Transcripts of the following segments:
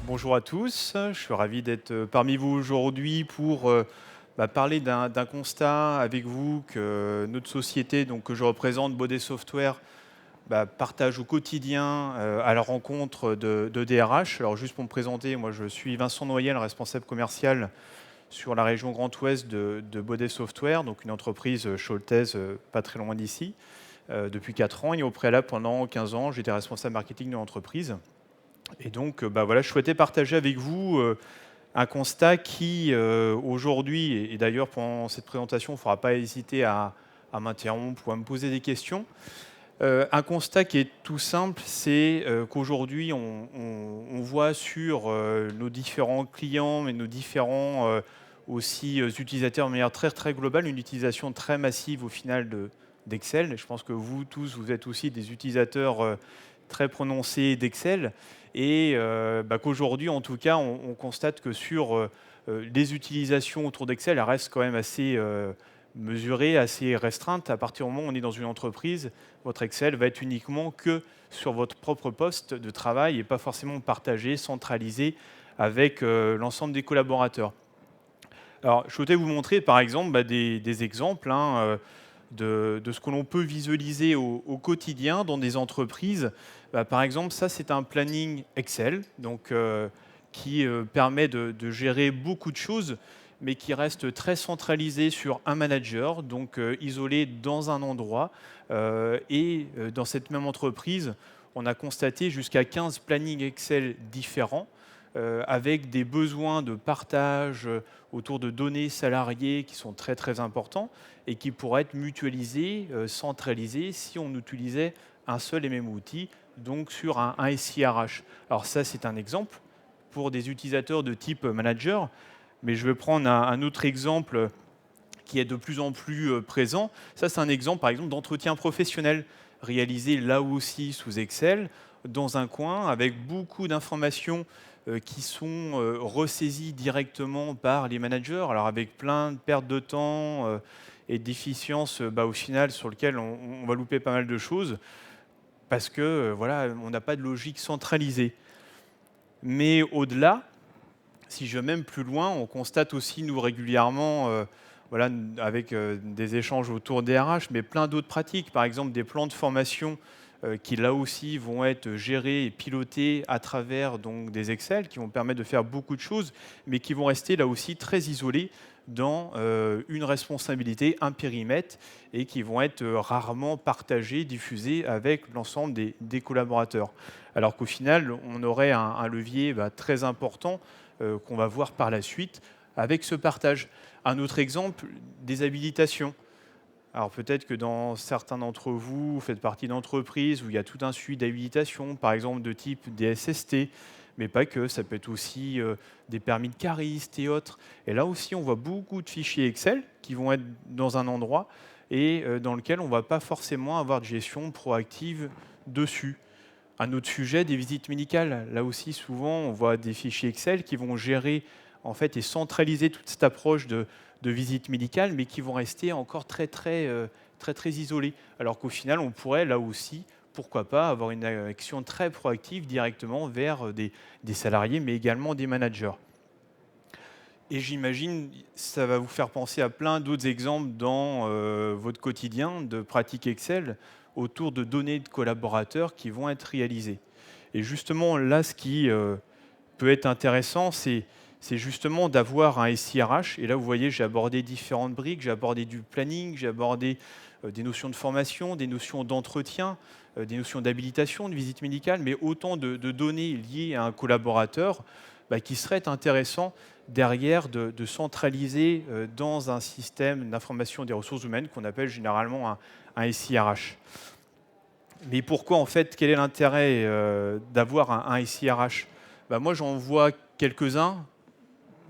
Bonjour à tous, je suis ravi d'être parmi vous aujourd'hui pour parler d'un constat avec vous que notre société que je représente, Baudet Software, partage au quotidien à la rencontre de DRH. Alors juste pour me présenter, moi je suis Vincent Noyel, responsable commercial sur la région Grand Ouest de Baudet Software, donc une entreprise chaultaise pas très loin d'ici, depuis 4 ans. Et au préalable, pendant 15 ans, j'étais responsable marketing de l'entreprise. Et donc, voilà, je souhaitais partager avec vous un constat qui, aujourd'hui, et d'ailleurs pendant cette présentation, il ne faudra pas hésiter à m'interrompre ou à me poser des questions. Un constat qui est tout simple, c'est qu'aujourd'hui, on voit sur nos différents clients et nos différents aussi utilisateurs de manière très, très globale, une utilisation très massive au final d'Excel. Je pense que vous tous, vous êtes aussi des utilisateurs très prononcés d'Excel. Et qu'aujourd'hui, en tout cas, on constate que sur les utilisations autour d'Excel, elles restent quand même assez mesurée, assez restreinte. À partir du moment où on est dans une entreprise, votre Excel va être uniquement que sur votre propre poste de travail et pas forcément partagé, centralisé avec l'ensemble des collaborateurs. Alors, je souhaitais vous montrer par exemple des exemples de ce que l'on peut visualiser au quotidien dans des entreprises. Par exemple, ça c'est un planning Excel qui permet de gérer beaucoup de choses, mais qui reste très centralisé sur un manager, isolé dans un endroit. Dans cette même entreprise, on a constaté jusqu'à 15 plannings Excel différents, avec des besoins de partage autour de données salariées qui sont très très importants et qui pourraient être mutualisés, centralisés si on utilisait un seul et même outil, donc sur un SIRH. Alors ça, c'est un exemple pour des utilisateurs de type manager, mais je vais prendre un autre exemple qui est de plus en plus présent. Ça, c'est un exemple, par exemple, d'entretien professionnel réalisé là aussi sous Excel, dans un coin, avec beaucoup d'informations qui sont ressaisies directement par les managers, alors avec plein de pertes de temps et d'efficience au final sur lequel on va louper pas mal de choses, parce que voilà, on n'a pas de logique centralisée. Mais au-delà, si je vais même plus loin, on constate aussi, nous, régulièrement, voilà, avec des échanges autour des RH, mais plein d'autres pratiques. Par exemple, des plans de formation qui, là aussi, vont être gérés et pilotés à travers des Excel, qui vont permettre de faire beaucoup de choses, mais qui vont rester, là aussi, très isolés dans une responsabilité, un périmètre, et qui vont être rarement partagés, diffusés avec l'ensemble des collaborateurs. Alors qu'au final, on aurait un levier très important qu'on va voir par la suite avec ce partage. Un autre exemple, des habilitations. Alors peut-être que dans certains d'entre vous, vous faites partie d'entreprises où il y a tout un suivi d'habilitation, par exemple de type des SST, mais pas que, ça peut être aussi des permis de cariste et autres. Et là aussi, on voit beaucoup de fichiers Excel qui vont être dans un endroit et dans lequel on ne va pas forcément avoir de gestion proactive dessus. Un autre sujet, des visites médicales. Là aussi, souvent, on voit des fichiers Excel qui vont gérer en fait et centraliser toute cette approche de visite médicale, mais qui vont rester encore très isolés. Alors qu'au final, on pourrait là aussi, pourquoi pas, avoir une action très proactive directement vers des salariés, mais également des managers. Et j'imagine, ça va vous faire penser à plein d'autres exemples dans votre quotidien de pratiques Excel autour de données de collaborateurs qui vont être réalisées. Et justement, là, ce qui peut être intéressant, c'est justement d'avoir un SIRH. Et là, vous voyez, j'ai abordé différentes briques, j'ai abordé du planning, j'ai abordé des notions de formation, des notions d'entretien, des notions d'habilitation, de visite médicale, mais autant de données liées à un collaborateur qui serait intéressant derrière de centraliser dans un système d'information des ressources humaines qu'on appelle généralement un SIRH. Mais pourquoi en fait, quel est l'intérêt d'avoir un SIRH? Moi j'en vois quelques-uns,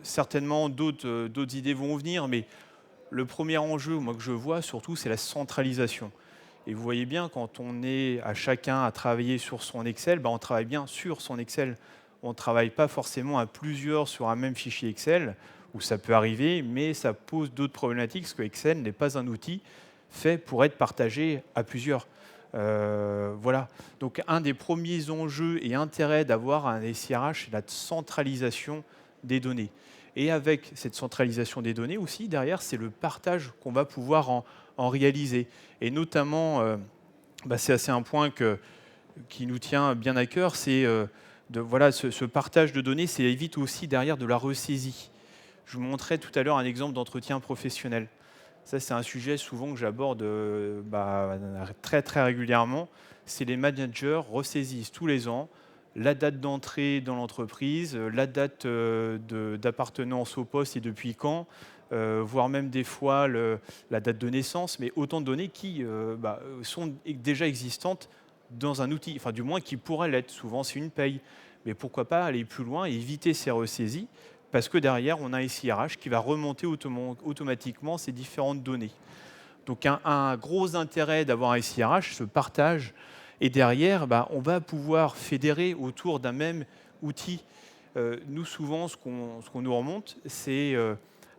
certainement d'autres idées vont venir, mais le premier enjeu moi, que je vois surtout c'est la centralisation. Et vous voyez bien, quand on est à chacun à travailler sur son Excel, on travaille bien sur son Excel. On ne travaille pas forcément à plusieurs sur un même fichier Excel, où ça peut arriver, mais ça pose d'autres problématiques, parce que Excel n'est pas un outil fait pour être partagé à plusieurs. Voilà. Donc un des premiers enjeux et intérêts d'avoir un SIRH, c'est la centralisation des données. Et avec cette centralisation des données aussi, derrière, c'est le partage qu'on va pouvoir en réaliser. Et notamment, c'est un point qui nous tient bien à cœur, c'est voilà, ce partage de données, ça évite aussi derrière de la ressaisie. Je vous montrais tout à l'heure un exemple d'entretien professionnel. Ça, c'est un sujet souvent que j'aborde très très régulièrement. C'est les managers ressaisissent tous les ans la date d'entrée dans l'entreprise, la date d'appartenance au poste et depuis quand, voire même des fois la date de naissance, mais autant de données qui sont déjà existantes dans un outil, enfin du moins qui pourraient l'être. Souvent, c'est une paye. Mais pourquoi pas aller plus loin et éviter ces ressaisies parce que derrière, on a un SIRH qui va remonter automatiquement ces différentes données. Donc un gros intérêt d'avoir un SIRH, ce partage, et derrière, on va pouvoir fédérer autour d'un même outil. Nous, souvent, ce qu'on nous remonte, c'est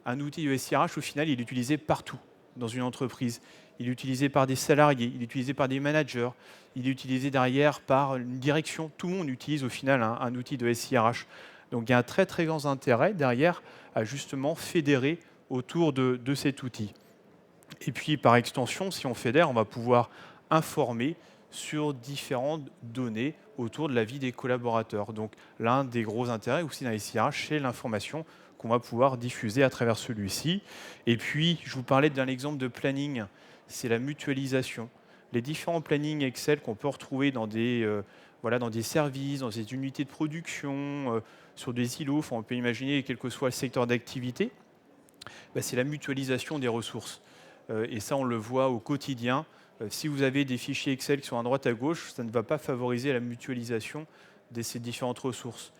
un outil de SIRH, au final, il est utilisé partout dans une entreprise. Il est utilisé par des salariés, il est utilisé par des managers, il est utilisé derrière par une direction. Tout le monde utilise au final un outil de SIRH. Donc il y a un très très grand intérêt derrière à justement fédérer autour de cet outil. Et puis par extension, si on fédère, on va pouvoir informer sur différentes données autour de la vie des collaborateurs. Donc l'un des gros intérêts aussi dans les SIRH, c'est l'information qu'on va pouvoir diffuser à travers celui-ci. Et puis, je vous parlais d'un exemple de planning, c'est la mutualisation. Les différents plannings Excel qu'on peut retrouver dans dans des services, dans des unités de production, sur des îlots, enfin, on peut imaginer quel que soit le secteur d'activité, c'est la mutualisation des ressources. Et ça, on le voit au quotidien. Si vous avez des fichiers Excel qui sont à droite à gauche, ça ne va pas favoriser la mutualisation de ces différentes ressources.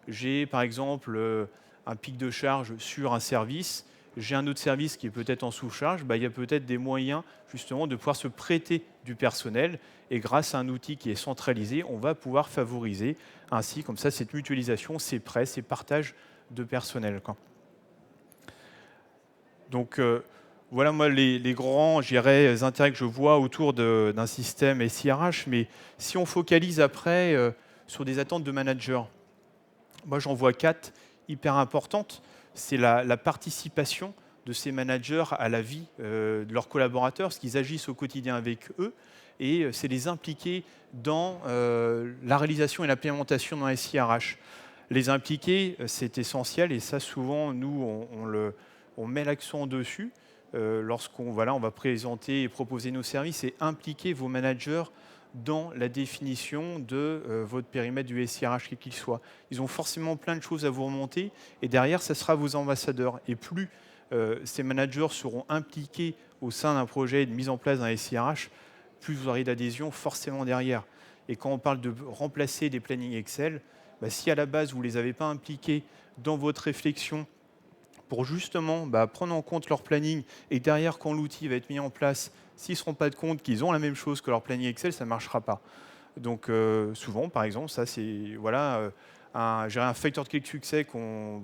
J'ai par exemple un pic de charge sur un service, j'ai un autre service qui est peut-être en sous-charge, il y a peut-être des moyens justement de pouvoir se prêter du personnel et grâce à un outil qui est centralisé, on va pouvoir favoriser ainsi comme ça cette mutualisation, ces prêts, ces partages de personnel, quoi. Donc voilà moi les grands intérêts que je vois autour d'un système SIRH, mais si on focalise après sur des attentes de managers, moi, j'en vois 4 hyper importantes. C'est la participation de ces managers à la vie de leurs collaborateurs, parce qu'ils agissent au quotidien avec eux, et c'est les impliquer dans la réalisation et l'implémentation d'un SIRH. Les impliquer, c'est essentiel, et ça, souvent, nous, on met l'accent dessus. Lorsqu'on on va présenter et proposer nos services, et impliquer vos managers dans la définition de votre périmètre du SIRH, quel qu'il soit. Ils ont forcément plein de choses à vous remonter et derrière, ça sera vos ambassadeurs. Et plus ces managers seront impliqués au sein d'un projet de mise en place d'un SIRH, plus vous aurez d'adhésion forcément derrière. Et quand on parle de remplacer des plannings Excel, si à la base vous ne les avez pas impliqués dans votre réflexion pour justement prendre en compte leur planning et derrière, quand l'outil va être mis en place, s'ils ne se rendent pas compte qu'ils ont la même chose que leur planning Excel, ça ne marchera pas. Donc souvent, par exemple, ça c'est un facteur de clé de succès qu'on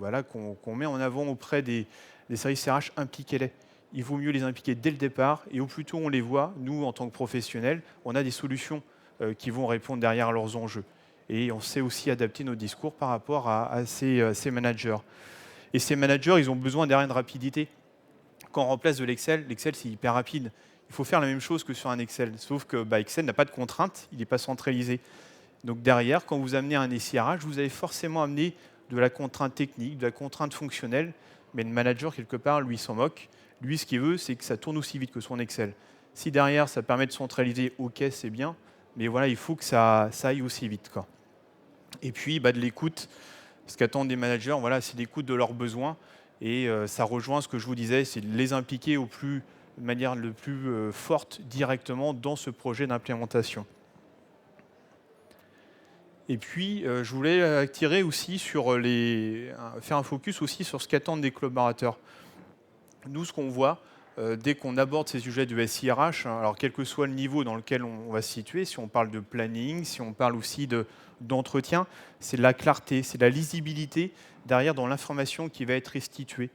met en avant auprès des services RH, impliquez-les. Il vaut mieux les impliquer dès le départ et au plus tôt on les voit, nous en tant que professionnels, on a des solutions qui vont répondre derrière à leurs enjeux. Et on sait aussi adapter nos discours par rapport à ces managers. Et ces managers, ils ont besoin derrière de rapidité. Quand on remplace de l'Excel, l'Excel c'est hyper rapide. Il faut faire la même chose que sur un Excel, sauf que Excel n'a pas de contraintes, il n'est pas centralisé. Donc derrière, quand vous amenez un SIRH, vous allez forcément amener de la contrainte technique, de la contrainte fonctionnelle, mais le manager, quelque part, lui, s'en moque. Lui, ce qu'il veut, c'est que ça tourne aussi vite que son Excel. Si derrière, ça permet de centraliser, ok, c'est bien, mais voilà, il faut que ça aille aussi vite, quoi. Et puis, de l'écoute. Ce qu'attendent des managers, c'est l'écoute de leurs besoins. Et ça rejoint ce que je vous disais, c'est de les impliquer de manière le plus forte directement dans ce projet d'implémentation. Et puis, je voulais attirer aussi faire un focus aussi sur ce qu'attendent des collaborateurs. Nous, ce qu'on voit, dès qu'on aborde ces sujets du SIRH, alors quel que soit le niveau dans lequel on va se situer, si on parle de planning, si on parle aussi d'entretien, c'est de la clarté, c'est de la lisibilité derrière dans l'information qui va être restituée.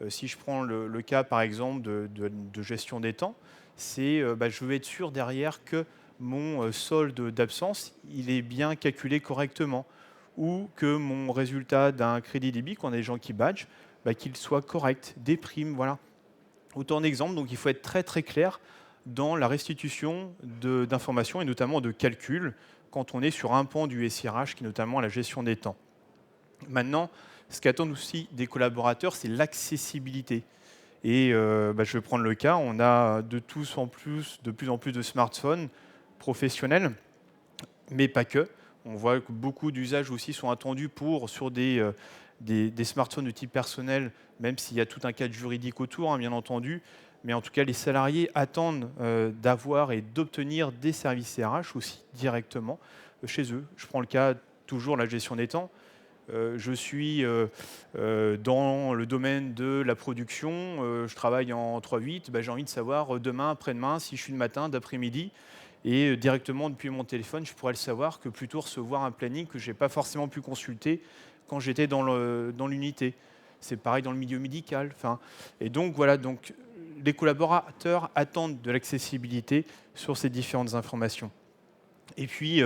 Si je prends le cas, par exemple, de gestion des temps, c'est je veux être sûr derrière que mon solde d'absence, il est bien calculé correctement ou que mon résultat d'un crédit débit, quand on a des gens qui badgent, qu'il soit correct, des primes, voilà. Autant d'exemples, donc il faut être très très clair dans la restitution d'informations et notamment de calculs quand on est sur un pan du SIRH qui est notamment la gestion des temps. Maintenant, ce qu'attendent aussi des collaborateurs, c'est l'accessibilité. Et je vais prendre le cas, on a de plus en plus de smartphones professionnels, mais pas que. On voit que beaucoup d'usages aussi sont attendus sur des smartphones de type personnel, même s'il y a tout un cadre juridique autour, hein, bien entendu. Mais en tout cas, les salariés attendent d'avoir et d'obtenir des services RH aussi directement chez eux. Je prends le cas toujours de la gestion des temps. Je suis dans le domaine de la production, je travaille en 3-8, j'ai envie de savoir demain, après-demain, si je suis le matin, d'après-midi, et directement depuis mon téléphone, je pourrais le savoir que plutôt recevoir un planning que je n'ai pas forcément pu consulter quand j'étais dans l'unité. C'est pareil dans le milieu médical. Et donc voilà, donc, les collaborateurs attendent de l'accessibilité sur ces différentes informations. Et puis,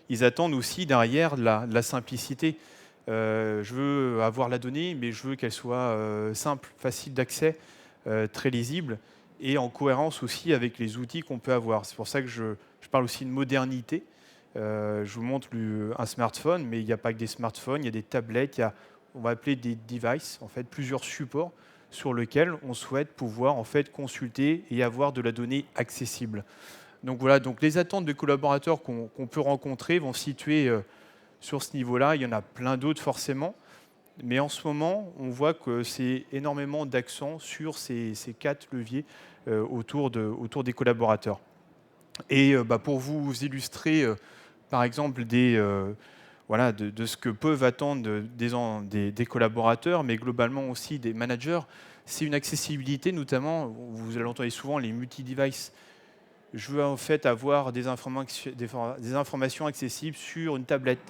ils attendent aussi derrière de la simplicité. Je veux avoir la donnée, mais je veux qu'elle soit simple, facile d'accès, très lisible et en cohérence aussi avec les outils qu'on peut avoir. C'est pour ça que je parle aussi de modernité. Je vous montre un smartphone, mais il n'y a pas que des smartphones, il y a des tablettes, il y a, on va appeler des devices, en fait, plusieurs supports sur lesquels on souhaite pouvoir en fait consulter et avoir de la donnée accessible. Donc voilà, donc les attentes des collaborateurs qu'on peut rencontrer vont se situer sur ce niveau-là. Il y en a plein d'autres forcément, mais en ce moment, on voit que c'est énormément d'accent sur ces 4 leviers autour des collaborateurs. Et pour vous illustrer, par exemple, de ce que peuvent attendre des collaborateurs, mais globalement aussi des managers, c'est une accessibilité, notamment, vous l'entendez souvent, les multi-devices. Je veux en fait avoir des informations accessibles sur une tablette,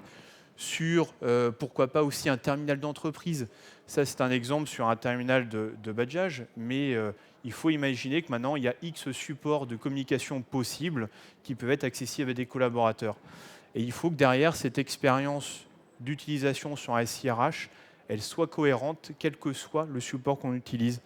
sur pourquoi pas aussi un terminal d'entreprise. Ça, c'est un exemple sur un terminal de badgeage, mais il faut imaginer que maintenant, il y a X supports de communication possibles qui peuvent être accessibles à des collaborateurs. Et il faut que derrière, cette expérience d'utilisation sur un SIRH, elle soit cohérente, quel que soit le support qu'on utilise.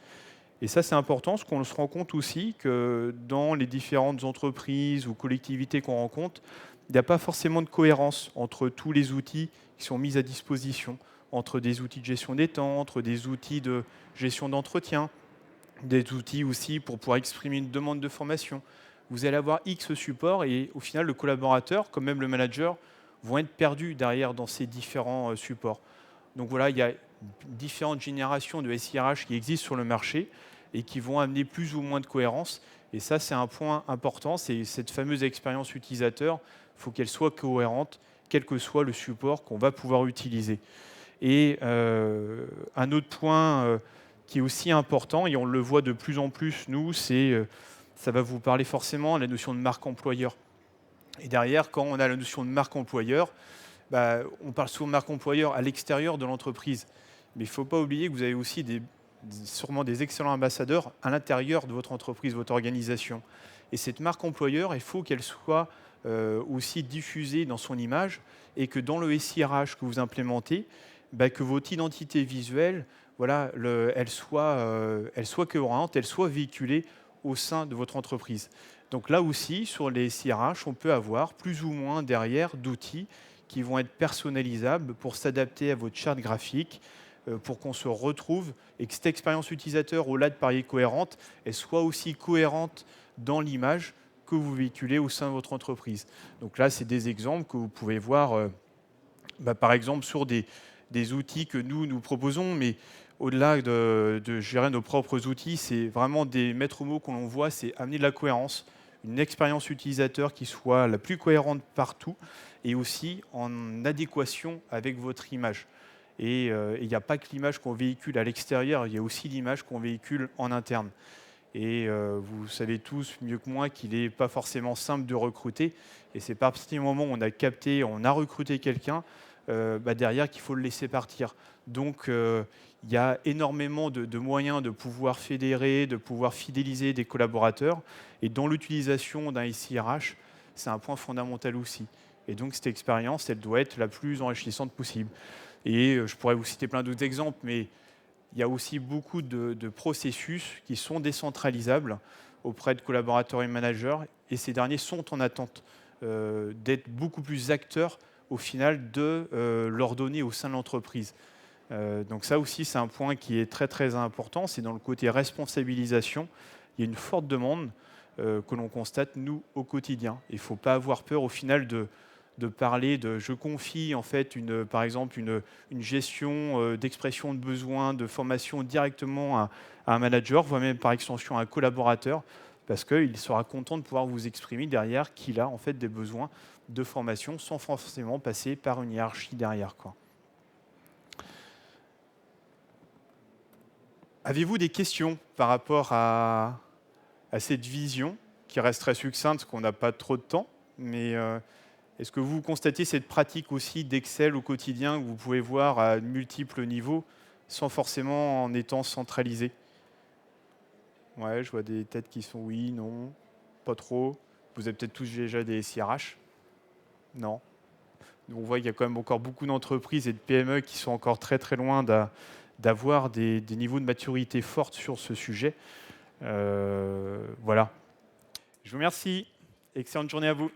Et ça, c'est important, parce qu'on se rend compte aussi que dans les différentes entreprises ou collectivités qu'on rencontre, il n'y a pas forcément de cohérence entre tous les outils qui sont mis à disposition, entre des outils de gestion des temps, entre des outils de gestion d'entretien, des outils aussi pour pouvoir exprimer une demande de formation. Vous allez avoir X supports et au final, le collaborateur, comme même le manager, vont être perdus derrière dans ces différents supports. Donc voilà, il y a différentes générations de SIRH qui existent sur le marché et qui vont amener plus ou moins de cohérence. Et ça, c'est un point important, c'est cette fameuse expérience utilisateur. Il faut qu'elle soit cohérente, quel que soit le support qu'on va pouvoir utiliser. Et un autre point qui est aussi important, et on le voit de plus en plus, nous, ça va vous parler forcément, la notion de marque employeur. Et derrière, quand on a la notion de marque employeur, on parle souvent de marque employeur à l'extérieur de l'entreprise. Mais il ne faut pas oublier que vous avez aussi sûrement des excellents ambassadeurs à l'intérieur de votre entreprise, votre organisation. Et cette marque employeur, il faut qu'elle soit aussi diffusée dans son image et que dans le SIRH que vous implémentez, que votre identité visuelle, voilà, elle soit cohérente, elle soit véhiculée au sein de votre entreprise. Donc là aussi, sur les SIRH, on peut avoir plus ou moins derrière d'outils qui vont être personnalisables pour s'adapter à votre charte graphique, pour qu'on se retrouve et que cette expérience utilisateur, au-delà de parier cohérente, elle soit aussi cohérente dans l'image que vous véhiculez au sein de votre entreprise. Donc là, c'est des exemples que vous pouvez voir, par exemple, sur des outils que nous proposons, mais au-delà de gérer nos propres outils, c'est vraiment des maîtres mots qu'on voit, c'est amener de la cohérence, une expérience utilisateur qui soit la plus cohérente partout et aussi en adéquation avec votre image. Et il n'y a pas que l'image qu'on véhicule à l'extérieur, il y a aussi l'image qu'on véhicule en interne. Et vous savez tous mieux que moi qu'il n'est pas forcément simple de recruter. Et c'est à partir du moment où on a capté, on a recruté quelqu'un, derrière qu'il faut le laisser partir. Donc il y a énormément de moyens de pouvoir fédérer, de pouvoir fidéliser des collaborateurs. Et dans l'utilisation d'un SIRH, c'est un point fondamental aussi. Et donc cette expérience, elle doit être la plus enrichissante possible. Et je pourrais vous citer plein d'autres exemples, mais il y a aussi beaucoup de processus qui sont décentralisables auprès de collaborateurs et managers, et ces derniers sont en attente d'être beaucoup plus acteurs au final de leurs données au sein de l'entreprise. Donc ça aussi, c'est un point qui est très très important, c'est dans le côté responsabilisation. Il y a une forte demande que l'on constate, nous, au quotidien. Il ne faut pas avoir peur au final de parler de je confie en fait par exemple une gestion d'expression de besoins, de formation directement à un manager, voire même par extension à un collaborateur, parce qu'il sera content de pouvoir vous exprimer derrière qu'il a en fait des besoins de formation sans forcément passer par une hiérarchie derrière, quoi. Avez-vous des questions par rapport à cette vision qui reste très succincte, parce qu'on n'a pas trop de temps, mais est-ce que vous constatez cette pratique aussi d'Excel au quotidien que vous pouvez voir à multiples niveaux sans forcément en étant centralisé? Ouais, je vois des têtes qui sont oui, non, pas trop. Vous avez peut-être tous déjà des SIRH? Non. Donc, on voit qu'il y a quand même encore beaucoup d'entreprises et de PME qui sont encore très très loin d'avoir des niveaux de maturité forts sur ce sujet. Voilà. Je vous remercie. Excellente journée à vous.